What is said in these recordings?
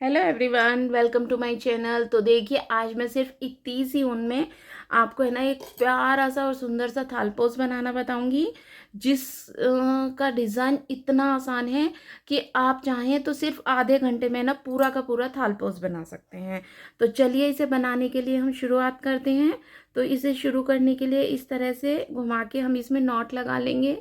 Hello everyone, welcome to my channel. तो देखिए, आज मैं सिर्फ इतनी सी ऊन में आपको है ना एक प्यारा सा और सुंदर सा थालपोस बनाना बताऊंगी, जिस का डिज़ाइन इतना आसान है कि आप चाहें तो सिर्फ आधे घंटे में ना पूरा का पूरा थालपोस बना सकते हैं। तो चलिए, इसे बनाने के लिए हम शुरुआत करते हैं। तो इसे शुरू करने के लिए इस तरह से घुमा के हम इसमें नॉट लगा लेंगे,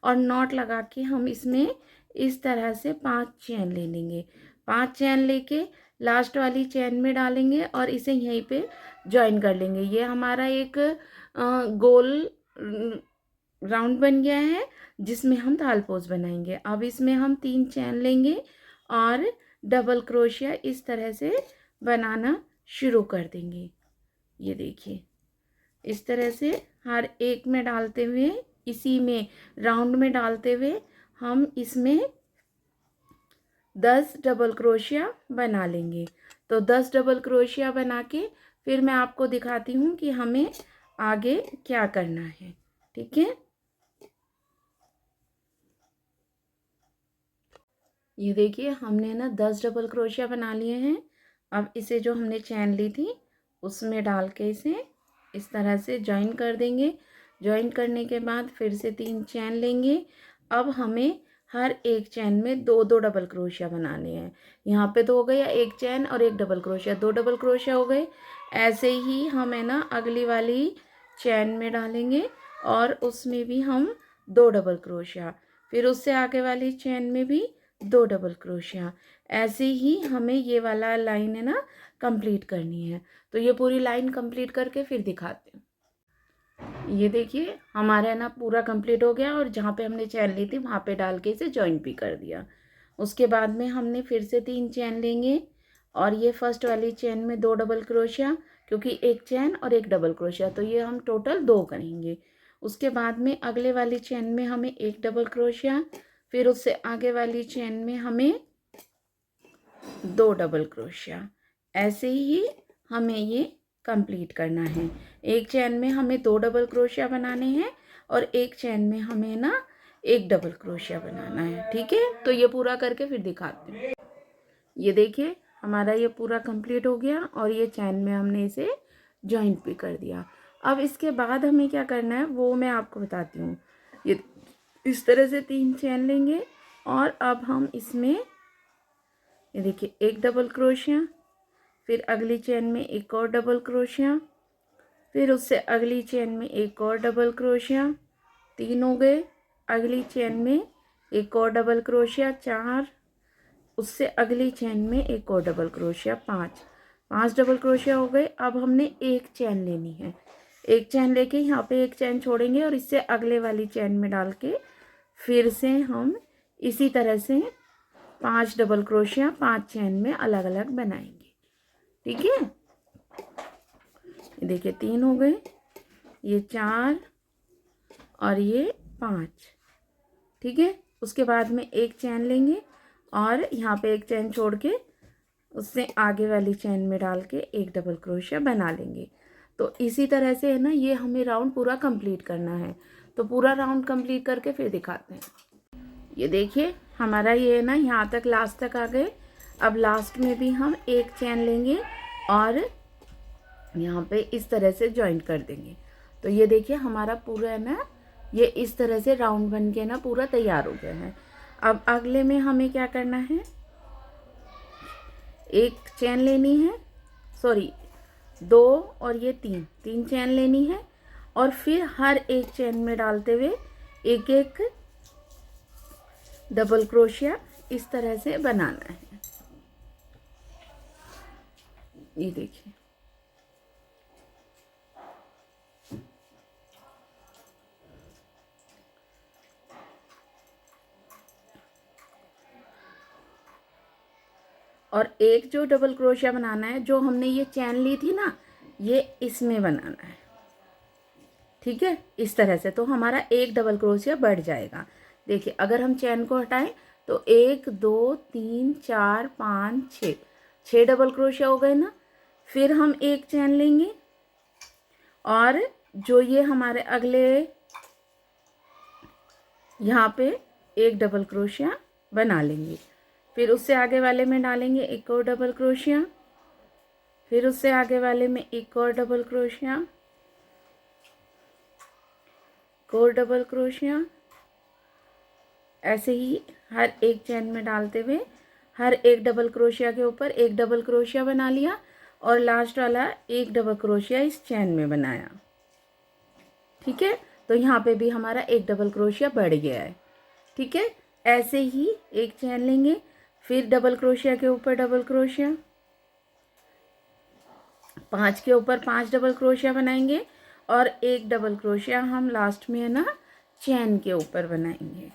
और नॉट लगा के हम इसमें इस तरह से 5 चेन ले लेंगे। 5 चेन लेके लास्ट वाली चेन में डालेंगे और इसे यहीं पे ज्वाइन कर लेंगे। ये हमारा एक गोल राउंड बन गया है, जिसमें हम थालपोस बनाएंगे। अब इसमें हम 3 चेन लेंगे और डबल क्रोशिया इस तरह से बनाना शुरू कर देंगे। ये देखिए, इस तरह से हर एक में डालते हुए, इसी में राउंड में डालते हुए हम इसमें 10 डबल क्रोशिया बना लेंगे। तो 10 डबल क्रोशिया बना के फिर मैं आपको दिखाती हूँ कि हमें आगे क्या करना है। ठीक है, ये देखिए, हमने ना 10 डबल क्रोशिया बना लिए हैं। अब इसे जो हमने चैन ली थी उसमें डाल के इसे इस तरह से ज्वाइन कर देंगे। ज्वाइन करने के बाद फिर से 3 चैन लेंगे। अब हमें हर एक चैन में 2 डबल क्रोशिया बनाने हैं। यहाँ पे तो हो गया एक चैन और एक डबल क्रोशिया, 2 डबल क्रोशिया हो गए। ऐसे ही हम है ना अगली वाली चैन में डालेंगे और उसमें भी हम 2 डबल क्रोशिया, फिर उससे आगे वाली चैन में भी 2 डबल क्रोशिया। ऐसे ही हमें ये वाला लाइन है ना कंप्लीट करनी है। तो ये पूरी लाइन कंप्लीट करके फिर दिखाते हैं। ये देखिए, हमारा है ना पूरा कंप्लीट हो गया, और जहाँ पे हमने चैन ली थी वहाँ पे डाल के इसे जॉइंट भी कर दिया। उसके बाद में हमने फिर से 3 चैन लेंगे और ये फर्स्ट वाली चैन में 2 डबल क्रोशिया, क्योंकि एक चैन और एक डबल क्रोशिया, तो ये हम टोटल 2 करेंगे। उसके बाद में अगले वाली चैन में हमें एक डबल क्रोशिया, फिर उससे आगे वाली चैन में हमें 2 डबल क्रोशिया। ऐसे ही हमें ये कंप्लीट करना है। एक चैन में हमें 2 डबल क्रोशिया बनाने हैं और एक चैन में हमें ना एक डबल क्रोशिया बनाना है। ठीक है, तो ये पूरा करके फिर दिखाते हैं। ये देखिए, हमारा ये पूरा कंप्लीट हो गया और ये चैन में हमने इसे जॉइंट भी कर दिया। अब इसके बाद हमें क्या करना है वो मैं आपको बताती हूँ। ये इस तरह से 3 चैन लेंगे और अब हम इसमें, ये देखिए, एक डबल क्रोशिया, फिर अगली चेन में एक और डबल क्रोशिया, फिर उससे अगली चेन में एक और डबल क्रोशिया, 3 हो गए। अगली चेन में एक और डबल क्रोशिया, 4। उससे अगली चेन में एक और डबल क्रोशिया, 5 डबल क्रोशिया हो गए। अब हमने एक चैन लेनी है। एक चैन लेके यहाँ पे एक चैन छोड़ेंगे और इससे अगले वाली चैन में डाल के फिर से हम इसी तरह से 5 डबल क्रोशिया 5 चैन में अलग अलग बनाएंगे। ठीक है, ये देखिए 3 हो गए, ये 4 और ये 5। ठीक है, उसके बाद में एक चैन लेंगे और यहाँ पे एक चैन छोड़ के उससे आगे वाली चैन में डाल के एक डबल क्रोशिया बना लेंगे। तो इसी तरह से है ना ये हमें राउंड पूरा कंप्लीट करना है। तो पूरा राउंड कंप्लीट करके फिर दिखाते हैं। ये देखिए, हमारा ये ना यहाँ तक लास्ट तक आ गए। अब लास्ट में भी हम एक चैन लेंगे और यहाँ पे इस तरह से जॉइंट कर देंगे। तो ये देखिए, हमारा पूरा है ना ये इस तरह से राउंड बन के ना पूरा तैयार हो गया है। अब अगले में हमें क्या करना है, एक चैन लेनी है, सॉरी 2 और ये 3 चैन लेनी है और फिर हर एक चैन में डालते हुए एक एक डबल क्रोशिया इस तरह से बनाना है। ये देखिए, और एक जो डबल क्रोशिया बनाना है, जो हमने ये चैन ली थी ना, ये इसमें बनाना है। ठीक है, इस तरह से तो हमारा एक डबल क्रोशिया बढ़ जाएगा। देखिए, अगर हम चैन को हटाएं तो 1 2 3 4 5 6 डबल क्रोशिया हो गए ना। फिर हम एक चैन लेंगे और जो ये हमारे अगले यहाँ पे एक डबल क्रोशिया बना लेंगे। फिर उससे आगे वाले में डालेंगे एक और डबल क्रोशिया, फिर उससे आगे वाले में एक और डबल क्रोशिया, एक और डबल क्रोशिया। ऐसे ही हर एक चेन में डालते हुए हर एक डबल क्रोशिया के ऊपर एक डबल क्रोशिया बना लिया और लास्ट वाला एक डबल क्रोशिया इस चेन में बनाया। ठीक है, तो यहाँ पे भी हमारा एक डबल क्रोशिया बढ़ गया है। ठीक है, ऐसे ही एक चेन लेंगे, फिर डबल क्रोशिया के ऊपर डबल क्रोशिया, 5 के ऊपर 5 डबल क्रोशिया बनाएंगे और एक डबल क्रोशिया हम लास्ट में है ना चेन के ऊपर बनाएंगे।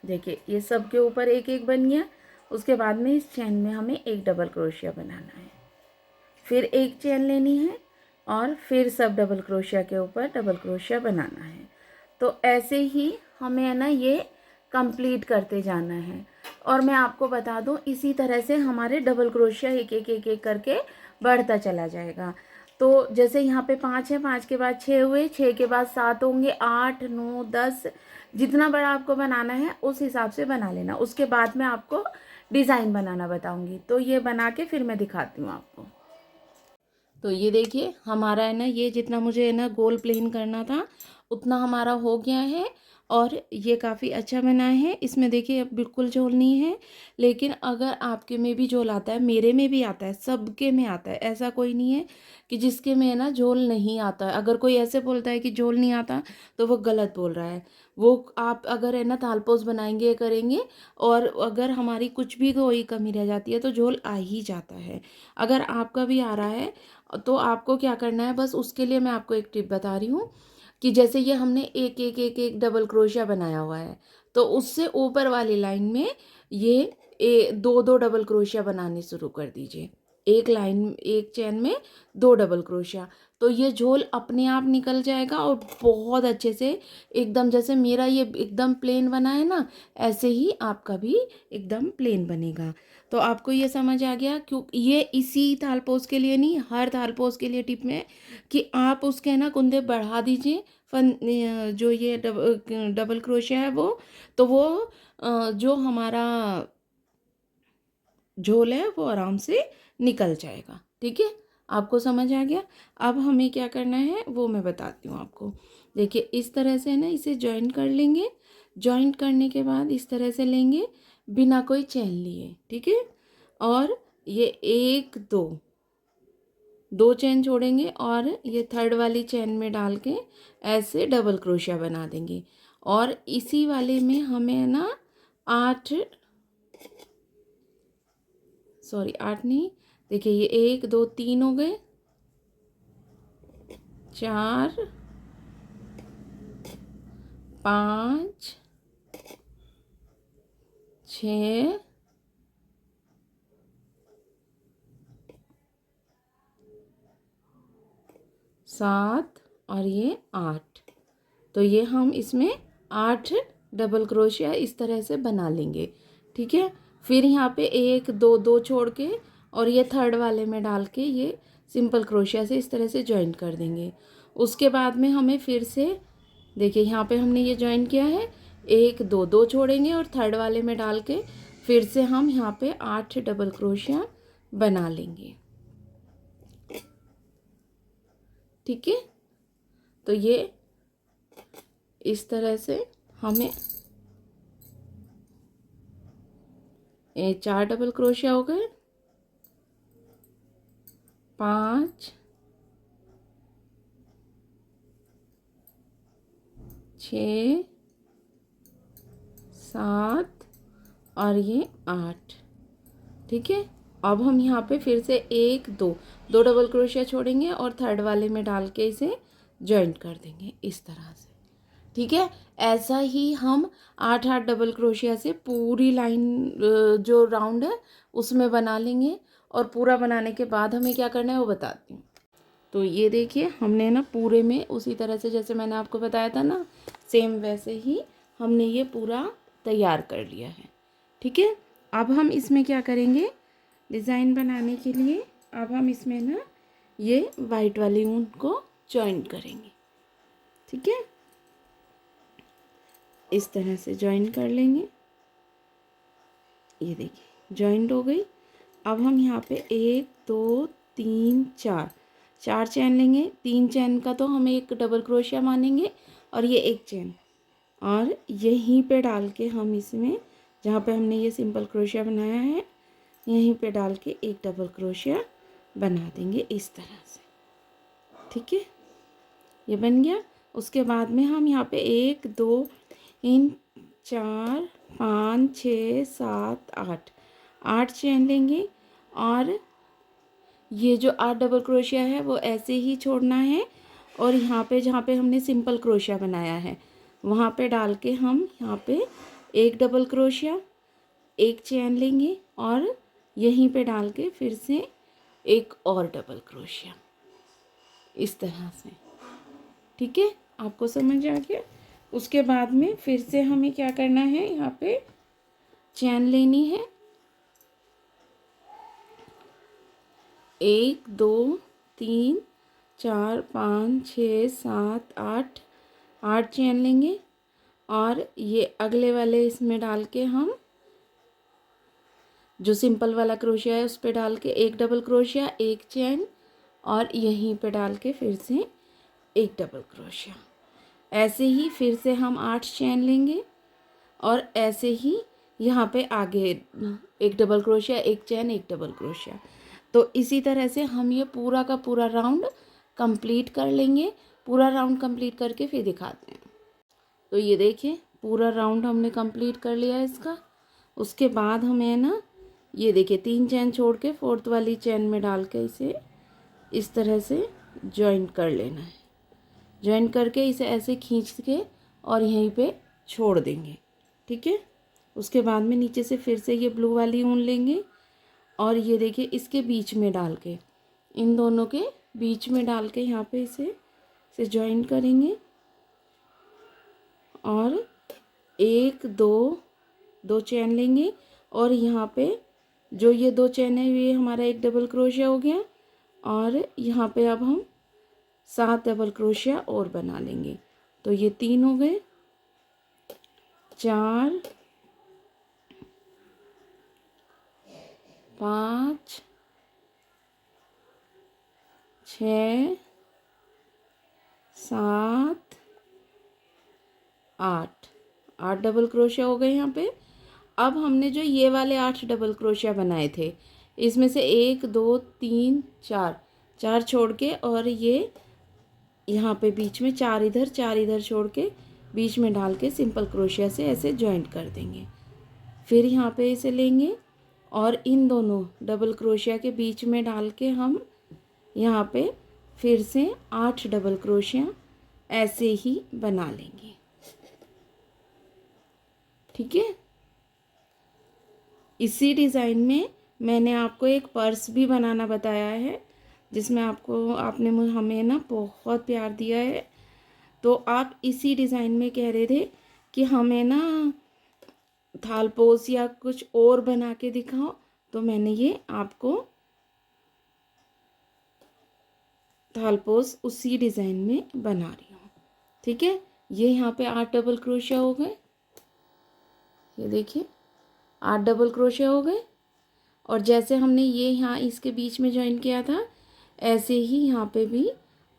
देखिए ये सब के ऊपर एक एक बन गया। उसके बाद में इस चेन में हमें एक डबल क्रोशिया बनाना है, फिर एक चेन लेनी है और फिर सब डबल क्रोशिया के ऊपर डबल क्रोशिया बनाना है। तो ऐसे ही हमें है ना ये कंप्लीट करते जाना है। और मैं आपको बता दूं इसी तरह से हमारे डबल क्रोशिया एक एक एक एक करके बढ़ता चला जाएगा। तो जैसे यहाँ पे 5 है, 5 के बाद 6 हुए, 6 के बाद 7 होंगे, 8 9 10, जितना बड़ा आपको बनाना है उस हिसाब से बना लेना। उसके बाद मैं आपको डिज़ाइन बनाना बताऊंगी। तो ये बना के फिर मैं दिखाती हूँ आपको। तो ये देखिए हमारा है ना ये जितना मुझे है ना गोल प्लेन करना था उतना हमारा हो गया है और ये काफ़ी अच्छा बना है। इसमें देखिए अब बिल्कुल झोल नहीं है, लेकिन अगर आपके में भी झोल आता है, मेरे में भी आता है, सबके में आता है, ऐसा कोई नहीं है कि जिसके में है ना झोल नहीं आता है। अगर कोई ऐसे बोलता है कि झोल नहीं आता तो वो गलत बोल रहा है। वो आप अगर है ना थालपोस बनाएंगे करेंगे और अगर हमारी कुछ भी कोई कमी रह जाती है तो झोल आ ही जाता है। अगर आपका भी आ रहा है तो आपको क्या करना है, बस उसके लिए मैं आपको एक टिप बता रही हूँ कि जैसे ये हमने एक एक एक एक डबल क्रोशिया बनाया हुआ है तो उससे ऊपर वाली लाइन में ये दो दो डबल क्रोशिया बनाने शुरू कर दीजिए। एक लाइन एक चेन में दो डबल क्रोशिया, तो ये झोल अपने आप निकल जाएगा और बहुत अच्छे से एकदम जैसे मेरा ये एकदम प्लेन बना है ना ऐसे ही आपका भी एकदम प्लेन बनेगा। तो आपको ये समझ आ गया, क्यों ये इसी थालपोस के लिए नहीं हर थालपोस के लिए टिप में कि आप उसके ना कुंदे बढ़ा दीजिए फन जो ये डबल क्रोशिया है वो, तो वो जो हमारा झोल है वो आराम से निकल जाएगा। ठीक है, आपको समझ आ गया। अब हमें क्या करना है वो मैं बताती हूँ आपको। देखिए इस तरह से ना इसे जॉइंट कर लेंगे, जॉइंट करने के बाद इस तरह से लेंगे बिना कोई चेन लिए। ठीक है, और ये एक दो दो चेन छोड़ेंगे और ये थर्ड वाली चेन में डाल के ऐसे डबल क्रोशिया बना देंगे। और इसी वाले में हमें है ना 8 सॉरी 8 नहीं, देखिए ये 1 2 3 हो गए, 4 5 6 7 और ये 8। तो ये हम इसमें 8 डबल क्रोशिया इस तरह से बना लेंगे। ठीक है, फिर यहाँ पे 1 2 2 छोड़ के और ये थर्ड वाले में डाल के ये सिंपल क्रोशिया से इस तरह से जॉइन कर देंगे। उसके बाद में हमें फिर से देखिए यहाँ पे हमने ये जॉइन किया है, 1 2 2 छोड़ेंगे और थर्ड वाले में डाल के फिर से हम यहाँ पे 8 डबल क्रोशिया बना लेंगे। ठीक है, तो ये इस तरह से हमें 4 डबल क्रोशिया हो गए, 5 6 7 और ये 8। ठीक है, अब हम यहाँ पे फिर से 1 2 दो डबल क्रोशिया छोड़ेंगे और थर्ड वाले में डाल के इसे जॉइंट कर देंगे इस तरह से। ठीक है, ऐसा ही हम 8 8 डबल क्रोशिया से पूरी लाइन जो राउंड है उसमें बना लेंगे। और पूरा बनाने के बाद हमें क्या करना है वो बताती हूँ। तो ये देखिए हमने ना पूरे में उसी तरह से जैसे मैंने आपको बताया था ना सेम वैसे ही हमने ये पूरा तैयार कर लिया है। ठीक है, अब हम इसमें क्या करेंगे डिज़ाइन बनाने के लिए, अब हम इसमें ना ये वाइट वाली ऊन को जॉइन करेंगे। ठीक है, इस तरह से जॉइन कर लेंगे। ये देखिए जॉइंट हो गई। अब हम यहाँ पे 1 2 3 4 चैन लेंगे। 3 चैन का तो हम एक डबल क्रोशिया मानेंगे और ये एक चैन, और यहीं पे डाल के हम इसमें जहाँ पे हमने ये सिंपल क्रोशिया बनाया है यहीं पे डाल के एक डबल क्रोशिया बना देंगे इस तरह से। ठीक है, ये बन गया। उसके बाद में हम यहाँ पे 1 2 3 4 5 6 7 8 चैन लेंगे, और ये जो 8 डबल क्रोशिया है वो ऐसे ही छोड़ना है, और यहाँ पे जहाँ पे हमने सिंपल क्रोशिया बनाया है वहाँ पे डाल के हम यहाँ पे एक डबल क्रोशिया, एक चैन लेंगे, और यहीं पे डाल के फिर से एक और डबल क्रोशिया इस तरह से। ठीक है, आपको समझ आ गया। उसके बाद में फिर से हमें क्या करना है, यहाँ पे चैन लेनी है। 1 2 3 4 5 6 7 8 चैन लेंगे, और ये अगले वाले इसमें डाल के हम जो सिंपल वाला क्रोशिया है उस पर डाल के एक डबल क्रोशिया, एक चैन, और यहीं पे डाल के फिर से एक डबल क्रोशिया। ऐसे ही फिर से हम 8 चैन लेंगे, और ऐसे ही यहाँ पे आगे एक डबल क्रोशिया, एक चैन, एक डबल क्रोशिया। तो इसी तरह से हम ये पूरा का पूरा राउंड कंप्लीट कर लेंगे। पूरा राउंड कंप्लीट करके फिर दिखाते हैं। तो ये देखिए पूरा राउंड हमने कंप्लीट कर लिया है इसका। उसके बाद हमें ना ये देखिए 3 चैन छोड़ के 4th वाली चैन में डाल के इसे इस तरह से जॉइंट कर लेना है। जॉइंट करके इसे ऐसे खींच के और यहीं पे छोड़ देंगे। ठीक है, उसके बाद में नीचे से फिर से ये ब्लू वाली ऊन लेंगे, और ये देखिए इसके बीच में डाल के, इन दोनों के बीच में डाल के यहाँ पे इसे जॉइंट करेंगे, और 1 2 चैन लेंगे, और यहाँ पे जो ये 2 चैन है ये हमारा एक डबल क्रोशिया हो गया, और यहाँ पे अब हम 7 डबल क्रोशिया और बना लेंगे। तो ये 3 हो गए, 4 5 6 7 8 डबल क्रोशिया हो गए यहाँ पे। अब हमने जो ये वाले 8 डबल क्रोशिया बनाए थे इसमें से 1 2 3 4 छोड़ के, और ये यहाँ पे बीच में 4 इधर छोड़ के बीच में डाल के सिंपल क्रोशिया से ऐसे जॉइंट कर देंगे। फिर यहाँ पे इसे लेंगे और इन दोनों डबल क्रोशिया के बीच में डाल के हम यहाँ पे फिर से 8 डबल क्रोशिया ऐसे ही बना लेंगे। ठीक है, इसी डिज़ाइन में मैंने आपको एक पर्स भी बनाना बताया है, जिसमें आपने हमें ना बहुत प्यार दिया है। तो आप इसी डिज़ाइन में कह रहे थे कि हमें ना थालपोस या कुछ और बना के दिखाओ, तो मैंने ये आपको थालपोस उसी डिज़ाइन में बना रही हूँ। ठीक है, ये यहाँ पे 8 डबल क्रोशिया हो गए, ये देखिए 8 डबल क्रोशिया हो गए, और जैसे हमने ये यहाँ इसके बीच में ज्वाइन किया था ऐसे ही यहाँ पे भी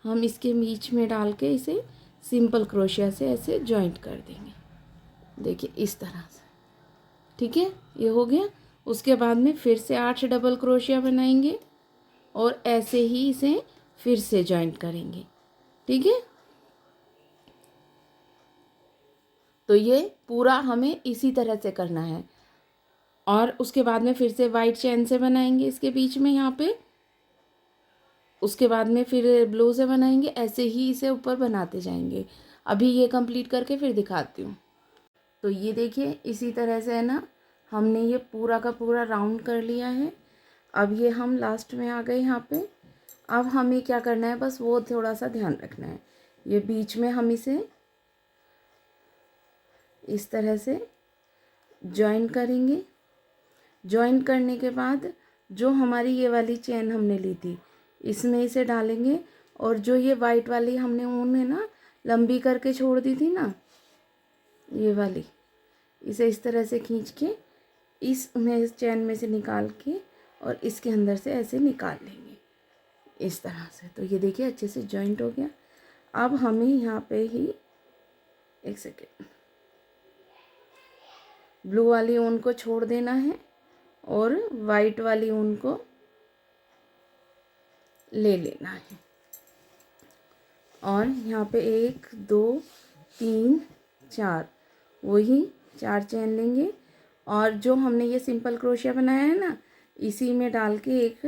हम इसके बीच में डाल के इसे सिंपल क्रोशिया से ऐसे जॉइंट कर देंगे। देखिए इस तरह से। ठीक है, ये हो गया। उसके बाद में फिर से 8 डबल क्रोशिया बनाएंगे और ऐसे ही इसे फिर से जॉइंट करेंगे। ठीक है, तो ये पूरा हमें इसी तरह से करना है। और उसके बाद में फिर से वाइट चैन से बनाएंगे इसके बीच में यहाँ पे, उसके बाद में फिर ब्लू से बनाएंगे, ऐसे ही इसे ऊपर बनाते जाएंगे। अभी ये कंप्लीट करके फिर दिखाती हूँ। तो ये देखिए इसी तरह से है ना, हमने ये पूरा का पूरा राउंड कर लिया है। अब ये हम लास्ट में आ गए यहाँ पे। अब हमें क्या करना है, बस वो थोड़ा सा ध्यान रखना है। ये बीच में हम इसे इस तरह से जॉइन करेंगे। जॉइन करने के बाद जो हमारी ये वाली चेन हमने ली थी इसमें इसे डालेंगे, और जो ये वाइट वाली हमने ऊन है ना लंबी करके छोड़ दी थी ना, ये वाली, इसे इस तरह से खींच के इस चैन में से निकाल के और इसके अंदर से ऐसे निकाल लेंगे इस तरह से। तो ये देखिए अच्छे से जॉइंट हो गया। अब हमें यहाँ पे ही एक सेकेंड ब्लू वाली ऊन को छोड़ देना है और वाइट वाली ऊन को ले लेना है। और यहाँ पे 1 2 3 4 वही 4 चैन लेंगे और जो हमने ये सिंपल क्रोशिया बनाया है ना, इसी में डाल के एक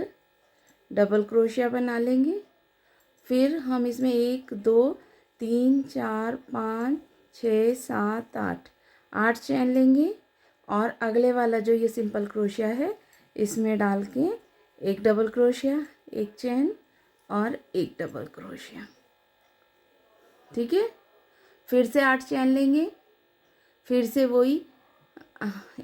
डबल क्रोशिया बना लेंगे। फिर हम इसमें 1 2 3 4 5 6 7 8 चैन लेंगे और अगले वाला जो ये सिंपल क्रोशिया है इसमें डाल के एक डबल क्रोशिया, एक चैन और एक डबल क्रोशिया। ठीक है, फिर से 8 चैन लेंगे, फिर से वही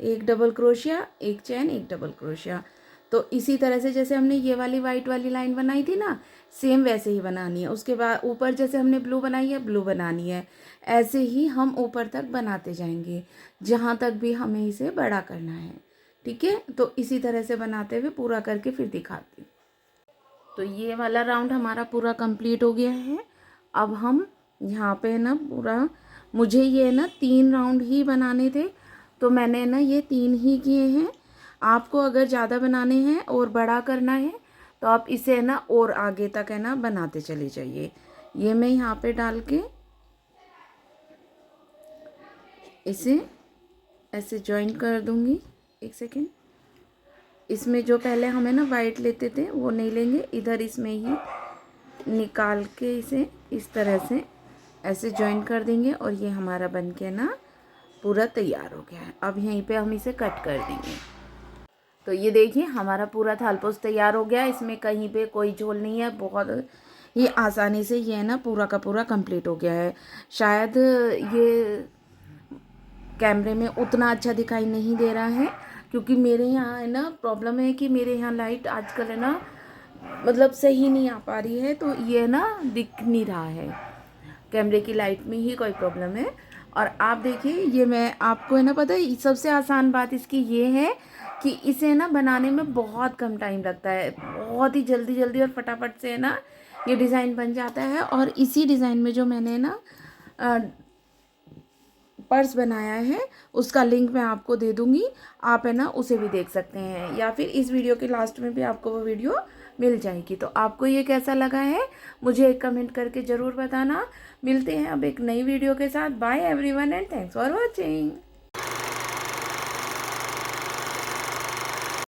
एक डबल क्रोशिया, एक चैन, एक डबल क्रोशिया। तो इसी तरह से जैसे हमने ये वाली वाइट वाली लाइन बनाई थी ना, सेम वैसे ही बनानी है। उसके बाद ऊपर जैसे हमने ब्लू बनाई है, ब्लू बनानी है। ऐसे ही हम ऊपर तक बनाते जाएंगे जहाँ तक भी हमें इसे बड़ा करना है। ठीक है, तो इसी तरह से बनाते हुए पूरा करके फिर दिखाती हूँ। तो ये वाला राउंड हमारा पूरा कंप्लीट हो गया है। अब हम यहाँ पे ना पूरा, मुझे ये ना 3 राउंड ही बनाने थे तो मैंने ना ये 3 ही किए हैं। आपको अगर ज़्यादा बनाने हैं और बड़ा करना है तो आप इसे ना और आगे तक है ना बनाते चले जाइए। ये मैं यहाँ पे डाल के इसे ऐसे जॉइन कर दूँगी। एक सेकेंड, इसमें जो पहले हमें ना वाइट लेते थे वो नहीं लेंगे, इधर इसमें ही निकाल के इसे इस तरह से ऐसे जॉइन कर देंगे और ये हमारा बन के ना पूरा तैयार हो गया है। अब यहीं पे हम इसे कट कर देंगे। तो ये देखिए हमारा पूरा थालपोस तैयार हो गया। इसमें कहीं पे कोई झोल नहीं है, बहुत ही आसानी से ये ना पूरा का पूरा कंप्लीट हो गया है। शायद ये कैमरे में उतना अच्छा दिखाई नहीं दे रहा है क्योंकि मेरे यहाँ है ना प्रॉब्लम है कि मेरे यहाँ लाइट आजकल है ना मतलब सही नहीं आ पा रही है, तो ये ना दिख नहीं रहा है। कैमरे की लाइट में ही कोई प्रॉब्लम है। और आप देखिए ये मैं आपको है ना पता है सबसे आसान बात इसकी ये है कि इसे ना बनाने में बहुत कम टाइम लगता है, बहुत ही जल्दी जल्दी और फटाफट से है ना ये डिज़ाइन बन जाता है। और इसी डिज़ाइन में जो मैंने ना पर्स बनाया है उसका लिंक मैं आपको दे दूँगी, आप है ना उसे भी देख सकते हैं या फिर इस वीडियो के लास्ट में भी आपको वो वीडियो मिल जाएगी। तो आपको ये कैसा लगा है मुझे एक कमेंट करके ज़रूर बताना। मिलते हैं अब एक नई वीडियो के साथ। Bye everyone and thanks for watching.